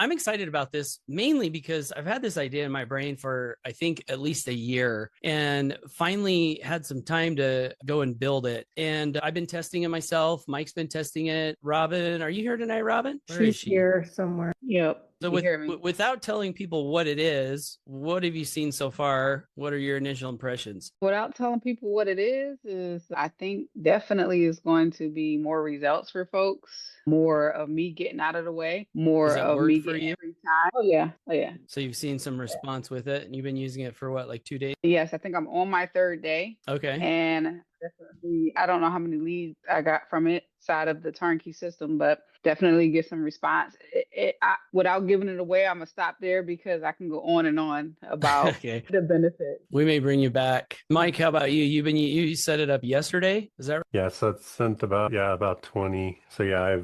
I'm excited about this mainly because I've had this idea in my brain for, I think, at least a year, and finally had some time to go and build it. And I've been testing it myself. Mike's been testing it. Robin, are you here tonight, Robin? Where is She's she? here somewhere. Yep. So You hear me? without telling people what it is, what have you seen so far? What are your initial impressions? Without telling people what it is I think definitely is going to be more results for folks, more of me getting out of the way, Does more it of work me for getting you? free time. Oh yeah. Oh yeah. So you've seen some response with it, and you've been using it for what, like 2 days? Yes, I think I'm on my third day. Okay. And definitely, I don't know how many leads I got from it side of the turnkey system, but definitely get some response. Without giving it away, I'm gonna stop there because I can go on and on about Okay. the benefits. We may bring you back. Mike, how about you? You set it up yesterday? Is that right? Yeah, so it's sent about 20. So yeah,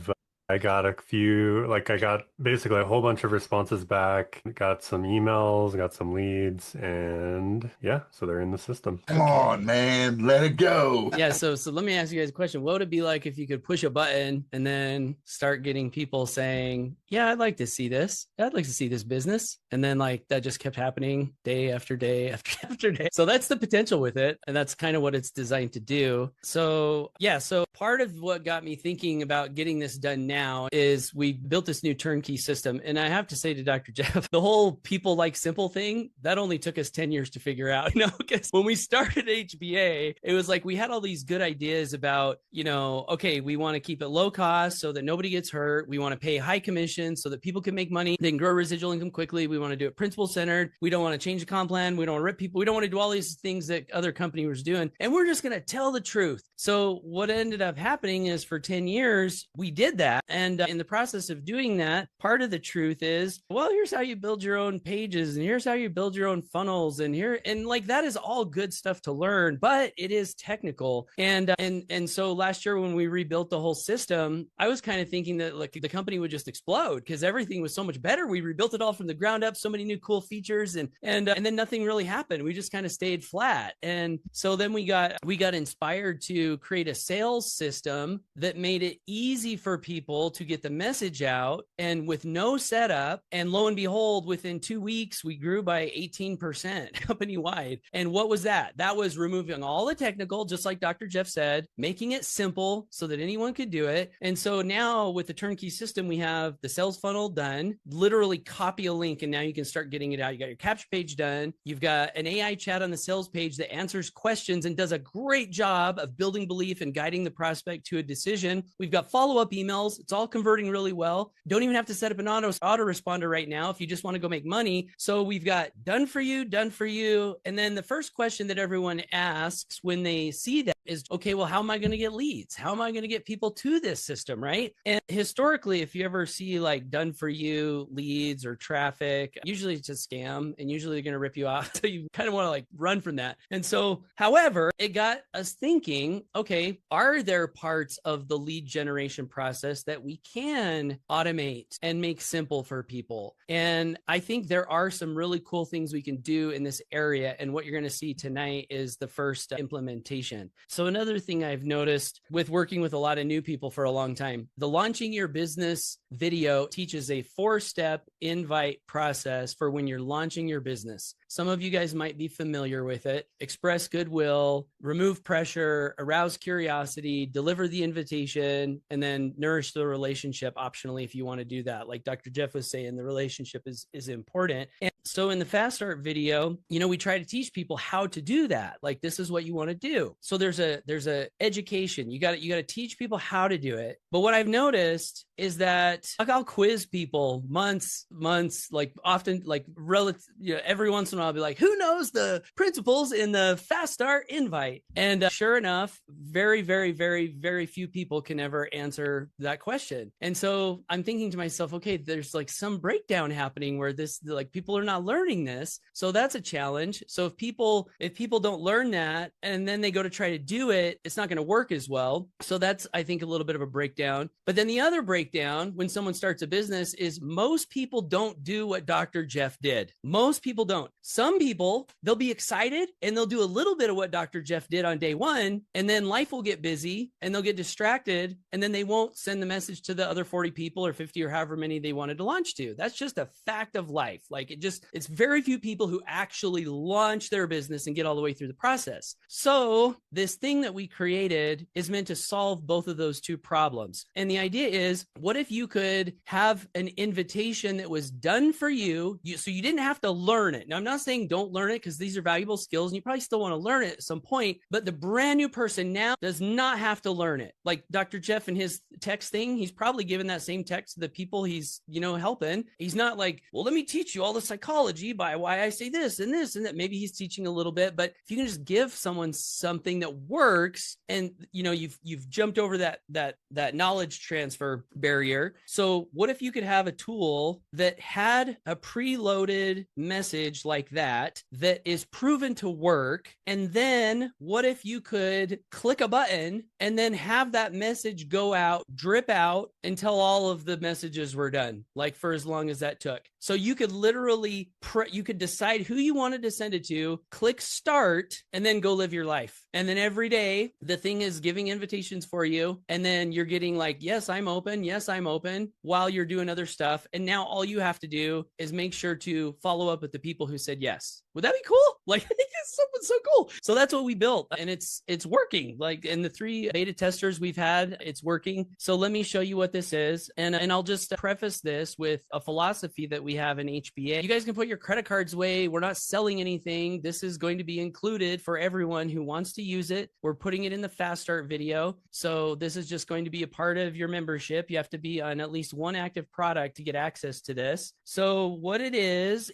I got a few, like I got basically a whole bunch of responses back, got some emails, got some leads, and yeah, so they're in the system. Come on, man, let it go. Yeah, so let me ask you guys a question. What would it be like if you could push a button and then start getting people saying, "Yeah, I'd like to see this. I'd like to see this business." And then like that just kept happening day after day after after day. So that's the potential with it, and that's kind of what it's designed to do. So, yeah, so part of what got me thinking about getting this done now is we built this new turnkey system. And I have to say to Dr. Jeff, the whole people like simple thing, that only took us 10 years to figure out, because when we started HBA, it was like we had all these good ideas about, okay, we want to keep it low cost so that nobody gets hurt. We want to pay high commission so that people can make money. They can grow residual income quickly. We want to do it principal centered. We don't want to change the comp plan. We don't want to rip people. We don't want to do all these things that other companies were doing. And we're just going to tell the truth. So what ended up happening is for 10 years, we did that. And in the process of doing that, part of the truth is, well, here's how you build your own pages, and here's how you build your own funnels, and like that is all good stuff to learn, but it is technical. And so last year when we rebuilt the whole system, I was kind of thinking that like the company would just explode because everything was so much better. We rebuilt it all from the ground up, so many new cool features, and then nothing really happened. We just kind of stayed flat. And so then we got inspired to create a sales system that made it easy for people to get the message out and with no setup. And lo and behold, within 2 weeks, we grew by 18% company wide. And what was that? That was removing all the technical, just like Dr. Jeff said, making it simple so that anyone could do it. And so now with the turnkey system, we have the sales funnel done, literally copy a link, and now you can start getting it out. You got your capture page done. You've got an AI chat on the sales page that answers questions and does a great job of building belief and guiding the prospect to a decision. We've got follow-up emails. It's all converting really well. Don't even have to set up an autoresponder right now if you just want to go make money. So we've got done for you. And then the first question that everyone asks when they see that is, okay, well, how am I going to get leads? How am I going to get people to this system, right? And historically, if you ever see like done for you leads or traffic, usually it's a scam, and usually they're going to rip you off. So you kind of want to like run from that. And so, however, it got us thinking, okay, are there parts of the lead generation process that we can automate and make simple for people? And I think there are some really cool things we can do in this area. And what you're going to see tonight is the first implementation. So another thing I've noticed with working with a lot of new people for a long time, the launching your business video teaches a 4-step invite process for when you're launching your business. Some of you guys might be familiar with it. Express goodwill, remove pressure, arouse curiosity, deliver the invitation, and then nourish the relationship optionally if you want to do that. Like Dr. Jeff was saying, the relationship is important. And so in the Fast Start video, we try to teach people how to do that. Like, this is what you want to do. So there's a education. You got to teach people how to do it. But what I've noticed is that I'll quiz people months, like often, like relative, every once in a while I'll be like, who knows the principles in the Fast Start invite? And sure enough, very, very, very, very few people can ever answer that question. And so I'm thinking to myself, okay, there's like some breakdown happening where like people are not learning this. So that's a challenge. So if people don't learn that and then they go to try to do it, it's not going to work as well. So that's, I think, a little bit of a breakdown. But then the other breakdown, when someone starts a business is most people don't do what Dr. Jeff did. Most people don't. Some people, they'll be excited and they'll do a little bit of what Dr. Jeff did on day one, and then life will get busy and they'll get distracted, and then they won't send the message to the other 40 people or 50 or however many they wanted to launch to. That's just a fact of life. Like it's very few people who actually launch their business and get all the way through the process. So this thing that we created is meant to solve both of those two problems. And the idea is, what if you could have an invitation that was done for you, so you didn't have to learn it. Now, I'm not saying don't learn it, because these are valuable skills and you probably still want to learn it at some point, but the brand new person now does not have to learn it. Like Dr. Jeff and his text thing, he's probably given that same text to the people he's, helping. He's not like, well, let me teach you all the psychology by why I say this and that. Maybe he's teaching a little bit, but if you can just give someone something that works, and you've jumped over that knowledge transfer barrier. So what if you could have a tool that had a preloaded message like that is proven to work? And then what if you could click a button and then have that message go out, drip out until all of the messages were done, like for as long as that took. So you could literally, you could decide who you wanted to send it to, click start, and then go live your life. And then every day the thing is giving invitations for you. And then you're getting like, yes, I'm open. Yes, I'm open, while you're doing other stuff. And now all you have to do is make sure to follow up with the people who said yes. Would that be cool? Like, I think it's something so cool. So that's what we built, and it's working. Like in the 3 beta testers we've had, it's working. So let me show you what this is. And I'll just preface this with a philosophy that we have in HBA. You guys can put your credit cards away. We're not selling anything. This is going to be included for everyone who wants to use it. We're putting it in the Fast Start video. So this is just going to be a part of your membership. You have to be on at least one active product to get access to this. So what it is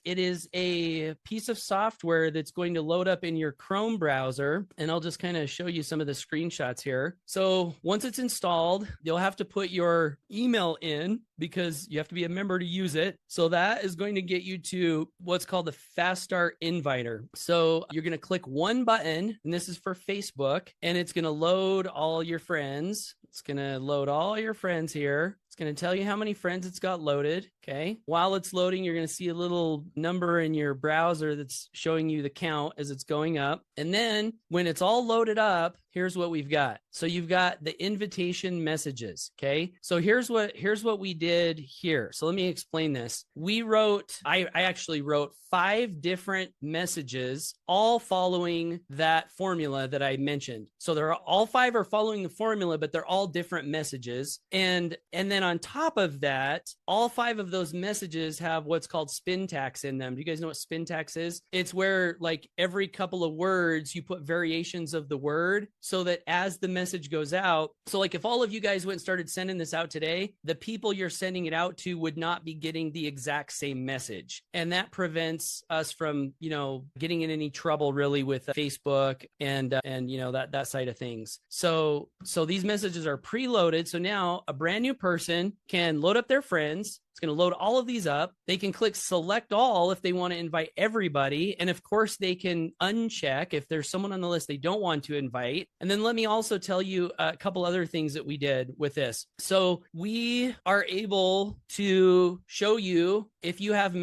a piece of software that's going to load up in your Chrome browser. And I'll just kind of show you some of the screenshots here. So once it's installed, you'll have to put your email in, because you have to be a member to use it. So that is going to get you to what's called the Fast Start Inviter. So you're going to click one button, and this is for Facebook, and it's going to load all your friends. It's going to load all your friends here. It's going to tell you how many friends it's got loaded. Okay. While it's loading, you're going to see a little number in your browser that's showing you the count as it's going up. And then when it's all loaded up, here's what we've got. So you've got the invitation messages. Okay. So here's what we did here. So let me explain this. I actually wrote 5 different messages, all following that formula that I mentioned. So all 5 are following the formula, but they're all different messages. And then on top of that, all 5 of those messages have what's called spin tax in them. Do you guys know what spin tax is? It's where, like, every couple of words you put variations of the word, so that as the message goes out, so like if all of you guys went and started sending this out today, the people you're sending it out to would not be getting the exact same message. And that prevents us from, getting in any trouble really with Facebook and that side of things. So these messages are preloaded. So now a brand new person can load up their friends. It's going to load all of these up. They can click select all if they want to invite everybody. And of course, they can uncheck if there's someone on the list they don't want to invite. And then let me also tell you a couple other things that we did with this. So we are able to show you if you have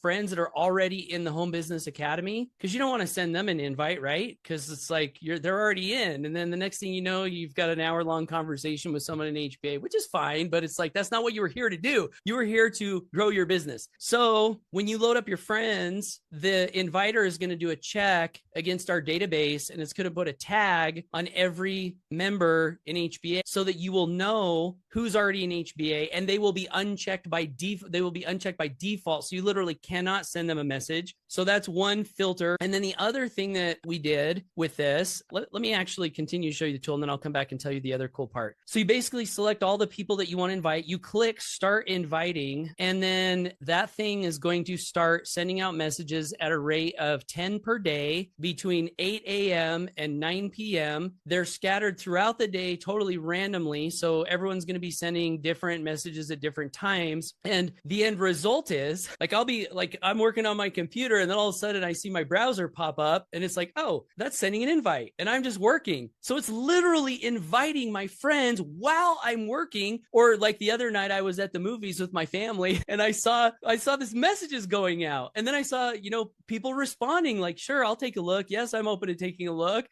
friends that are already in the Home Business Academy, because you don't want to send them an invite, right? Because it's like they're already in. And then the next thing you know, you've got an hour-long conversation with someone in HBA, which is fine, but it's like, that's not what you were here to do. You were here to grow your business. So when you load up your friends, the inviter is going to do a check against our database, and it's going to put a tag on every member in HBA so that you will know who's already in HBA, and they will be unchecked by default. So you literally cannot send them a message. So that's one filter. And then the other thing that we did with this, let me actually continue to show you the tool, and then I'll come back and tell you the other cool part. So you basically select all the people that you want to invite. You click start inviting, and then that thing is going to start sending out messages at a rate of 10 per day between 8 a.m. and 9 p.m. They're scattered throughout the day, totally randomly. So everyone's going to be be sending different messages at different times. And the end result is like, I'll be like, I'm working on my computer and then all of a sudden I see my browser pop up and it's like, oh, that's sending an invite and I'm just working. So it's literally inviting my friends while I'm working. Or like the other night I was at the movies with my family and I saw this messages going out. And then I saw, people responding like, sure, I'll take a look. Yes, I'm open to taking a look.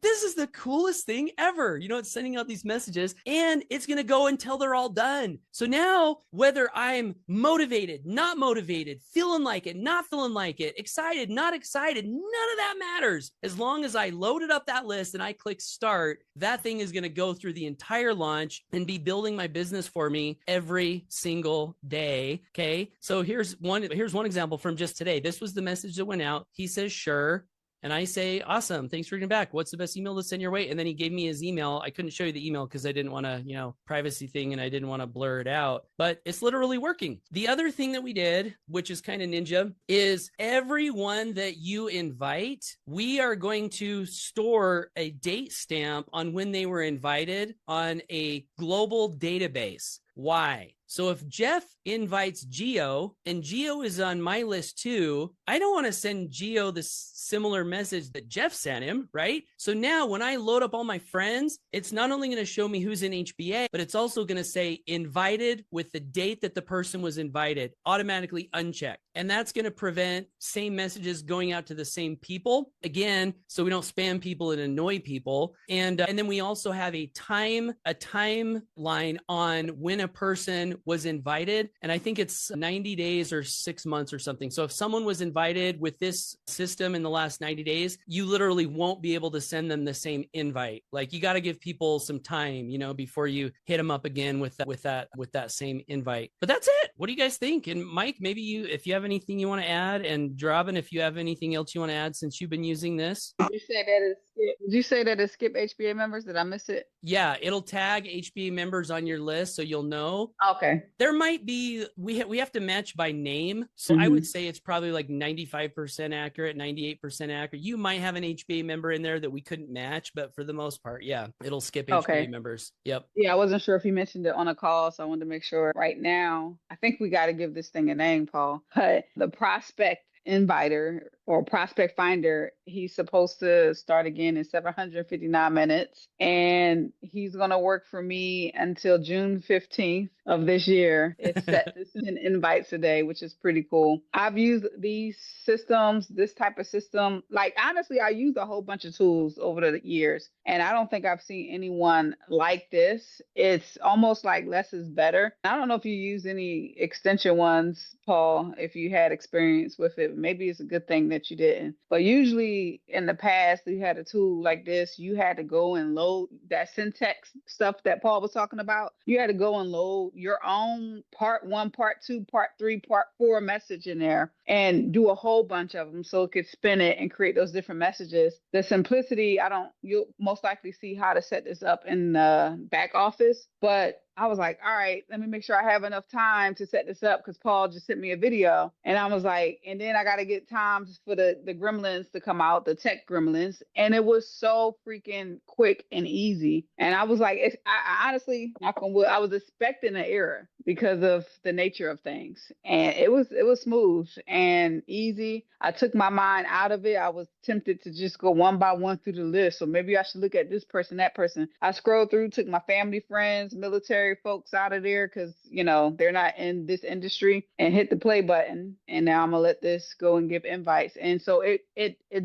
This is the coolest thing ever. It's sending out these messages and it's going to go until they're all done. So now whether I'm motivated, not motivated, feeling like it, not feeling like it, excited, not excited, none of that matters. As long as I loaded up that list and I click start, that thing is going to go through the entire launch and be building my business for me every single day. Okay. So here's one example from just today. This was the message that went out. He says, sure. And I say, awesome. Thanks for getting back. What's the best email to send your way? And then he gave me his email. I couldn't show you the email because I didn't want to, privacy thing, and I didn't want to blur it out, but it's literally working. The other thing that we did, which is kind of ninja, is everyone that you invite, we are going to store a date stamp on when they were invited on a global database. Why? So if Jeff invites Geo and Geo is on my list too, I don't want to send Geo this similar message that Jeff sent him, right? So now when I load up all my friends, it's not only going to show me who's in HBA, but it's also going to say invited with the date that the person was invited, automatically unchecked. And that's going to prevent same messages going out to the same people again, so we don't spam people and annoy people. And then we also have a timeline on when a person was invited. And I think it's 90 days or 6 months or something. So if someone was invited with this system in the last 90 days, you literally won't be able to send them the same invite. Like you got to give people some time, before you hit them up again with that same invite. But that's it. What do you guys think? And Mike, maybe if you have anything you want to add, and Drobin, if you have anything else you want to add since you've been using this. Did you say that is skip HBA members? Did I miss it? Yeah, it'll tag HBA members on your list so you'll know. Okay. There might be, we have to match by name. So I would say it's probably like 95% accurate, 98% accurate. You might have an HBA member in there that we couldn't match, but for the most part, yeah, it'll skip HBA members. Yep. Yeah, I wasn't sure if you mentioned it on a call, so I wanted to make sure. Right now, I think we got to give this thing a name, Paul. But the prospect inviter or prospect finder, he's supposed to start again in 759 minutes, and he's going to work for me until June 15th of this year. It's set to send invites a day, which is pretty cool. I've used these systems, this type of system. Like, honestly, I used a whole bunch of tools over the years, and I don't think I've seen anyone like this. It's almost like less is better. I don't know if you use any extension ones, Paul, if you had experience with it. Maybe it's a good thing that you didn't. But usually in the past, you had a tool like this. You had to go and load that syntax stuff that Paul was talking about. You had to go and load your own part 1, part 2, part 3, part 4 message in there and do a whole bunch of them so it could spin it and create those different messages. The simplicity, you'll most likely see how to set this up in the back office. But I was like, all right, let me make sure I have enough time to set this up because Paul just sent me a video. And I was like, and then I got to get times for the gremlins to come out, the tech gremlins. And it was so freaking quick and easy. And I was like, I honestly, knock on wood, I was expecting an error because of the nature of things. And it was smooth and easy. I took my mind out of it. I was tempted to just go one by one through the list. So maybe I should look at this person, that person. I scrolled through, took my family, friends, military folks out of there because, they're not in this industry, and hit the play button. And now I'm going to let this go and give invites. And so it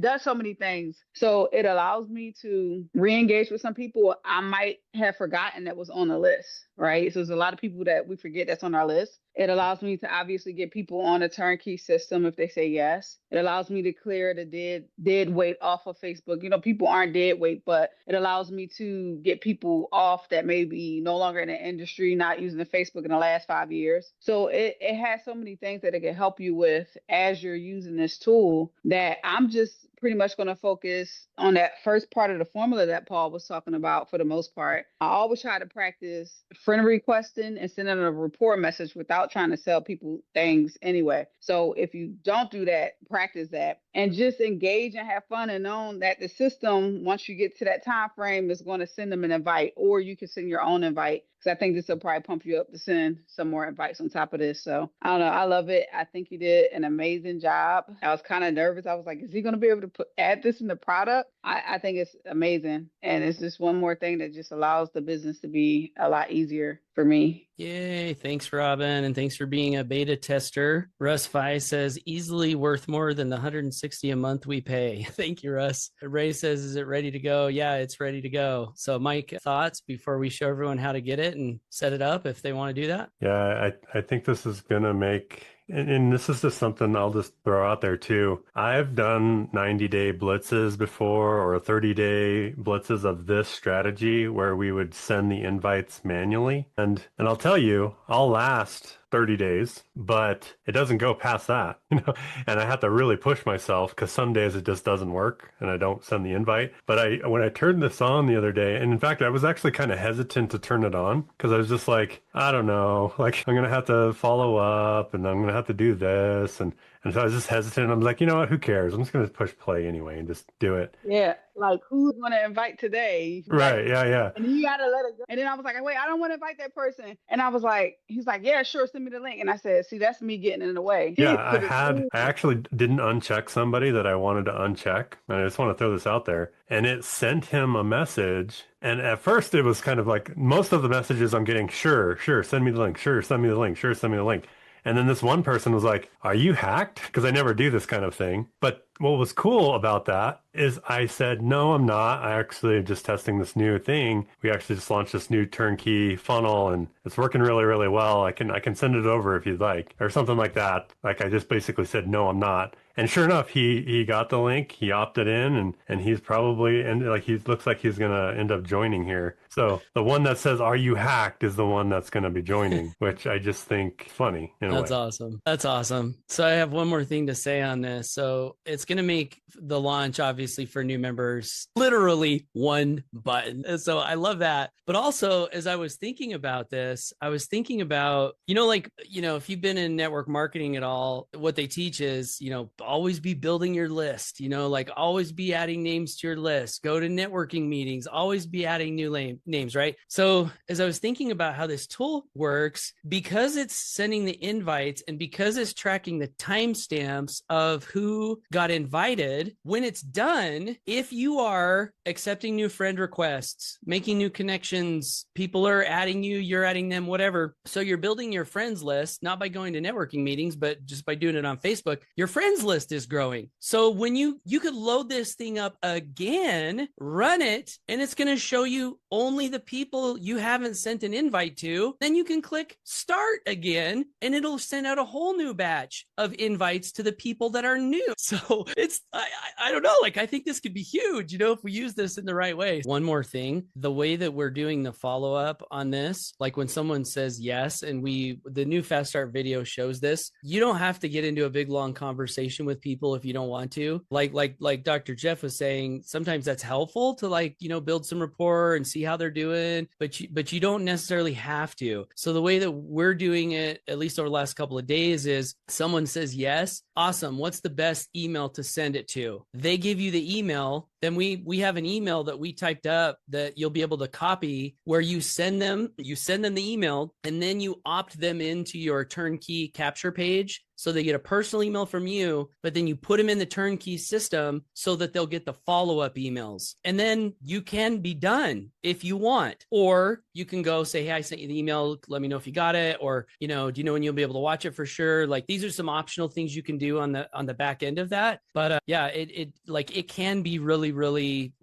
does so many things. So it allows me to re-engage with some people I might have forgotten that was on the list, right? So there's a lot of people that we forget that's on our list. It allows me to obviously get people on a turnkey system if they say yes. It allows me to clear the dead weight off of Facebook. People aren't dead weight, but it allows me to get people off that may be no longer in the industry, not using the Facebook in the last 5 years. So it has so many things that it can help you with as you're using this tool that I'm just pretty much going to focus on that first part of the formula that Paul was talking about for the most part. I always try to practice friend requesting and sending a report message without trying to sell people things anyway. So if you don't do that, practice that and just engage and have fun and know that the system, once you get to that time frame, is going to send them an invite, or you can send your own invite because I think this will probably pump you up to send some more invites on top of this. So I don't know. I love it. I think you did an amazing job. I was kind of nervous. I was like, is he going to be able to add this in the product? I think it's amazing. And it's just one more thing that just allows the business to be a lot easier for me. Yay. Thanks, Robin. And thanks for being a beta tester. Russ Fi says easily worth more than the $160 a month we pay. Thank you, Russ. Ray says, is it ready to go? Yeah, it's ready to go. So Mike, thoughts before we show everyone how to get it and set it up if they want to do that? Yeah, I think this is going to make, and this is just something I'll just throw out there too. I've done 90-day blitzes before, or 30-day blitzes of this strategy where we would send the invites manually. And I'll tell you, I'll last 30 days, but it doesn't go past that, and I have to really push myself because some days it just doesn't work and I don't send the invite. But when I turned this on the other day, and in fact, I was actually kind of hesitant to turn it on because I was just like, I don't know, like I'm going to have to follow up and I'm going to have to do this. And so I was just hesitant. I'm like, you know what, who cares? I'm just going to push play anyway and just do it. Yeah. Like, who's going to invite today? Right. Yeah. And you got to let it go. And then I was like, wait, I don't want to invite that person. And I was like, he's like, yeah, sure, send me the link. And I said, see, that's me getting in the way. Yeah, I actually didn't uncheck somebody that I wanted to uncheck. And I just want to throw this out there. And it sent him a message. And at first it was kind of like most of the messages I'm getting, sure, send me the link. Sure, send me the link. Sure, send me the link. And then this one person was like, are you hacked? Because I never do this kind of thing. But what was cool about that is I said, no, I'm not. I actually am just testing this new thing. We actually just launched this new turnkey funnel and it's working really, really well. I can send it over if you'd like, or something like that. Like I just basically said, no, I'm not. And sure enough, he got the link, he opted in, and he's probably, and like he looks like he's gonna end up joining here. So the one that says, are you hacked, is the one that's gonna be joining, which I just think funny in a way. That's awesome. That's awesome. So I have one more thing to say on this. So it's going to make the launch, obviously, for new members, literally one button. And so I love that. But also, as I was thinking about this, I was thinking about, if you've been in network marketing at all, what they teach is, always be building your list, like always be adding names to your list, go to networking meetings, always be adding new names, right? So as I was thinking about how this tool works, because it's sending the invites and because it's tracking the timestamps of who got invited, when it's done, if you are accepting new friend requests, making new connections, people are adding you, you're adding them, whatever. So you're building your friends list, not by going to networking meetings, but just by doing it on Facebook, your friends list is growing. So when you could load this thing up again, run it, and it's going to show you only the people you haven't sent an invite to. Then you can click start again, and it'll send out a whole new batch of invites to the people that are new. So it's, I don't know, like I think this could be huge, if we use this in the right way. One more thing, the way that we're doing the follow-up on this, like when someone says yes, and the new Fast Start video shows this, you don't have to get into a big long conversation with people if you don't want to. Like Dr. Jeff was saying, sometimes that's helpful to build some rapport and see how they're doing, but you don't necessarily have to. So the way that we're doing it, at least over the last couple of days, is someone says yes, awesome, what's the best email to send it to? They give you the email, then we have an email that we typed up that you'll be able to copy, where you send them the email, and then you opt them into your turnkey capture page. So they get a personal email from you, but then you put them in the turnkey system so that they'll get the follow-up emails. And then you can be done if you want. Or you can go say, hey, I sent you the email. Let me know if you got it. Or, do you know when you'll be able to watch it for sure? Like these are some optional things you can do on the back end of that. But it can be really, really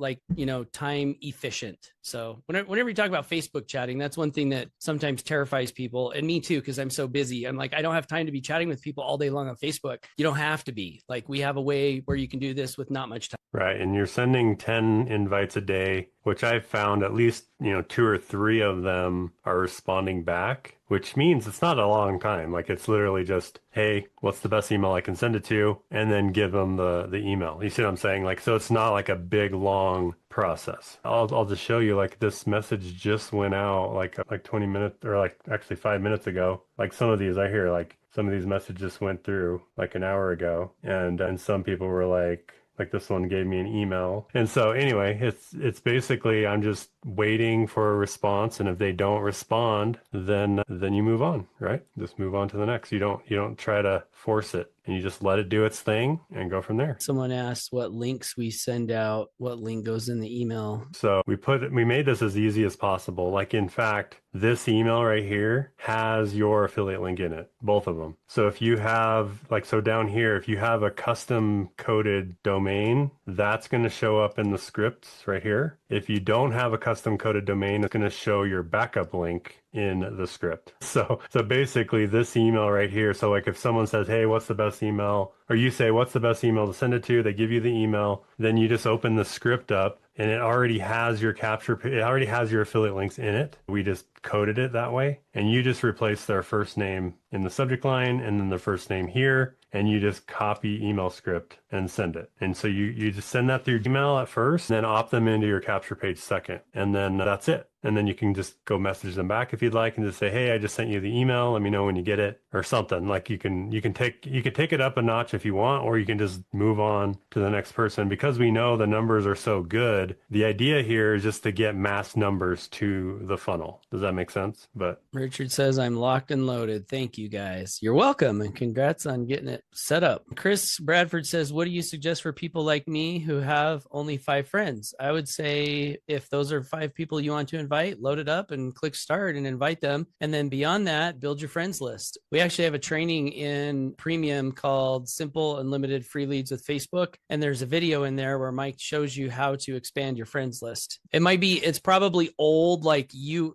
time efficient. So whenever you talk about Facebook chatting, that's one thing that sometimes terrifies people, and me too, because I'm so busy. I'm like, I don't have time to be chatting with people all day long on Facebook. You don't have to be. Like, we have a way where you can do this with not much time. Right. And you're sending 10 invites a day, which I've found at least, 2 or 3 of them are responding back, which means it's not a long time. Like it's literally just, hey, what's the best email I can send it to? And then give them the email. You see what I'm saying? Like, so it's not like a big, long process. I'll just show you, like this message just went out like 20 minutes or like actually 5 minutes ago. Like some of these I hear, like some of these messages went through like an hour ago, and some people were like, Like this one gave me an email. And so anyway, it's basically I'm just waiting for a response, and if they don't respond, then you move on, right? Just move on to the next. You don't try to force it, and you just let it do its thing and go from there. Someone asked what links we send out, what link goes in the email. So we made this as easy as possible. Like in fact, this email right here has your affiliate link in it, both of them. So if you have so down here, if you have a custom coded domain, that's going to show up in the scripts right here. If you don't have a custom coded domain, it's going to show your backup link in the script. So basically this email right here. So like if someone says, hey, what's the best email? Or you say, what's the best email to send it to? They give you the email. Then you just open the script up and it already has your it already has your affiliate links in it. We just coded it that way. And you just replace their first name in the subject line and then the first name here. And you just copy email script and send it. And so you just send that through email at first, then opt them into your capture page second. And then that's it. And then you can just go message them back if you'd like and just say, hey, I just sent you the email. Let me know when you get it or something. Like you can take it up a notch if you want, or you can just move on to the next person. Because we know the numbers are so good, the idea here is just to get mass numbers to the funnel. Does that make sense? But Richard says, I'm locked and loaded. Thank you guys. You're welcome. And congrats on getting it set up. Chris Bradford says, what do you suggest for people like me who have only 5 friends? I would say if those are 5 people you want to invite, load it up and click start and invite them. And then beyond that, build your friends list. We actually have a training in Premium called Simple Unlimited Free Leads with Facebook. And there's a video in there where Mike shows you how to expand your friends list. It's probably old, like user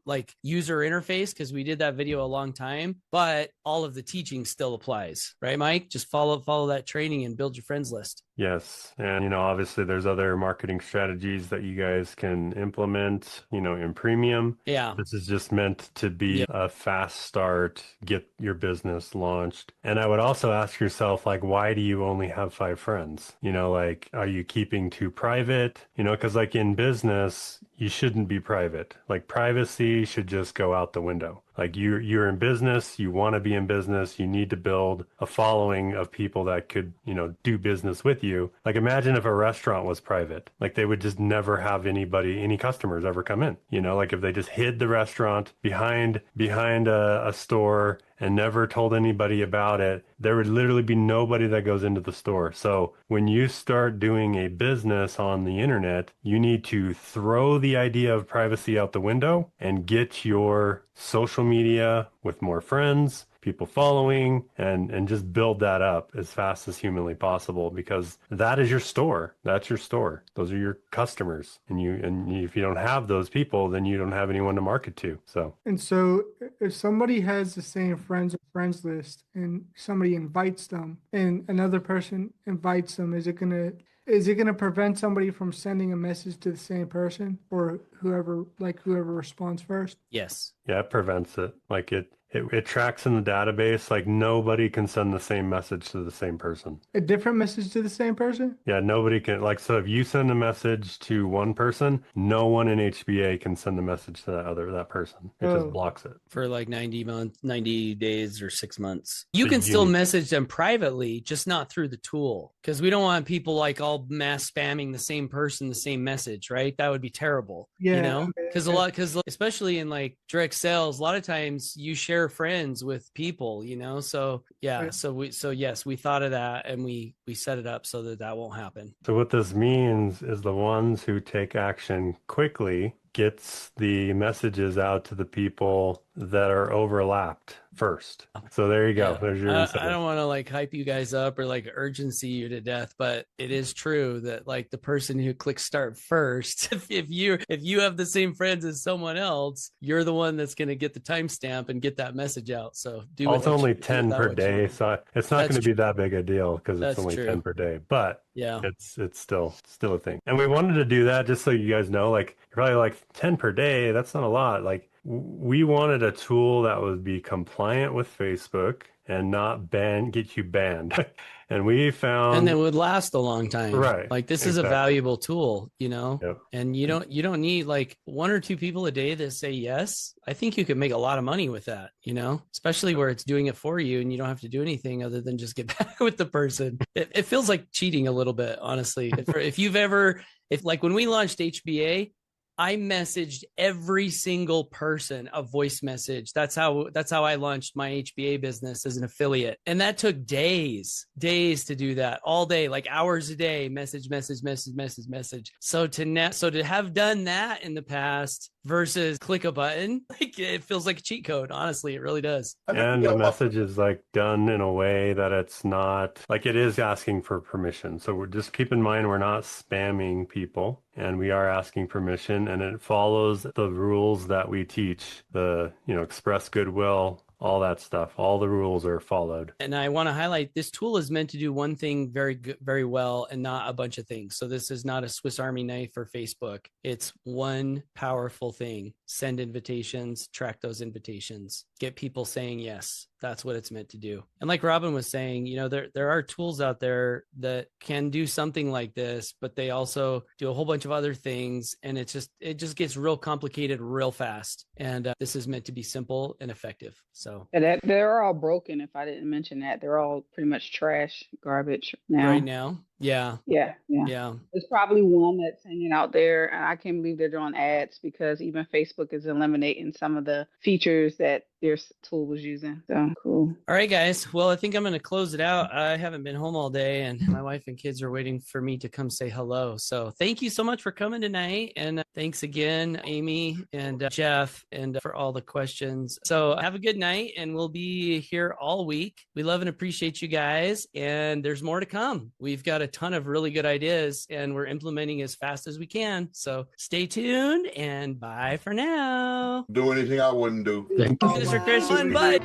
interface, because we did that video a long time, but all of the teaching still applies, right, Mike? Just follow that training and build your friends list. yes. And, obviously there's other marketing strategies that you guys can implement, in Premium. Yeah. This is just meant to be a fast start, get your business launched. And I would also ask yourself, why do you only have 5 friends? Are you keeping too private? Because in business, you shouldn't be private. Privacy should just go out the window. You're in business, you want to be in business, you need to build a following of people that could, do business with you. Imagine if a restaurant was private, they would just never have any customers ever come in, if they just hid the restaurant behind a store and never told anybody about it, there would literally be nobody that goes into the store. So when you start doing a business on the internet, you need to throw the idea of privacy out the window and get your social media with more friends, people following, and just build that up as fast as humanly possible, because that is your store. That's your store. Those are your customers. And if you don't have those people, then you don't have anyone to market to. So if somebody has the same friends list and somebody invites them and another person invites them, is it gonna prevent somebody from sending a message to the same person or whoever responds first? Yes. Yeah, it prevents it. It tracks in the database. Nobody can send the same message to the same person. A different message to the same person? Yeah, nobody can. So if you send a message to one person, no one in HBA can send a message to that person. It just blocks it. For 90 days or 6 months. You can still message them privately, just not through the tool, because we don't want people all mass spamming the same person, the same message, right? That would be terrible. Yeah. Because especially in direct sales, a lot of times you share friends with people, so yeah. Right. So yes, we thought of that and we set it up so that won't happen. So what this means is the ones who take action quickly gets the messages out to the people that are overlapped first. So there you go. Yeah. There's your incentive. I don't want to hype you guys up or urgency you to death, but it is true that the person who clicks start first, if you have the same friends as someone else, you're the one that's going to get the timestamp and get that message out. So it's only 10 per day, so it's not going to be that big a deal because it's only 10 per day. But yeah, it's still a thing. And we wanted to do that just so you guys know, you're probably 10 per day. That's not a lot. We wanted a tool that would be compliant with Facebook and not get you banned. And we found, and it would last a long time. Right. Like this is a Exactly. valuable tool, you know, Yep. and you don't need like 1 or 2 people a day that say yes. I think you could make a lot of money with that, you know, especially where it's doing it for you and you don't have to do anything other than just get back with the person. It feels like cheating a little bit, honestly. If like when we launched HBA, I messaged every single person a voice message. That's how I launched my HBA business as an affiliate. And that took days to do that, all day, like hours a day, message. So to have done that in the past versus click a button, like it feels like a cheat code. Honestly, it really does. And the message is like done in a way that it's not like it is asking for permission. So we're just keep in mind, we're not spamming people and we are asking permission, and it follows the rules that we teach, the, express goodwill, all that stuff. All the rules are followed. And I want to highlight this tool is meant to do one thing very good, very well, and not a bunch of things. So this is not a Swiss Army knife for Facebook. It's one powerful thing. Send invitations, track those invitations, get people saying yes. That's what it's meant to do. And like Robin was saying, there are tools out there that can do something like this, but they also do a whole bunch of other things. And it just gets real complicated real fast. And this is meant to be simple and effective. So they're all broken. If I didn't mention that, they're all pretty much trash, garbage now. Right now. Yeah. There's probably one that's hanging out there, and I can't believe they're doing ads because even Facebook is eliminating some of the features that their tool was using. So cool. All right, guys. Well, I think I'm going to close it out. I haven't been home all day, and my wife and kids are waiting for me to come say hello. So thank you so much for coming tonight. And thanks again, Amy and Jeff, and for all the questions. So have a good night, and we'll be here all week. We love and appreciate you guys, and there's more to come. We've got a ton of really good ideas, and we're implementing as fast as we can. So stay tuned, and bye for now. Do anything I wouldn't do. Mr. Christian, bye.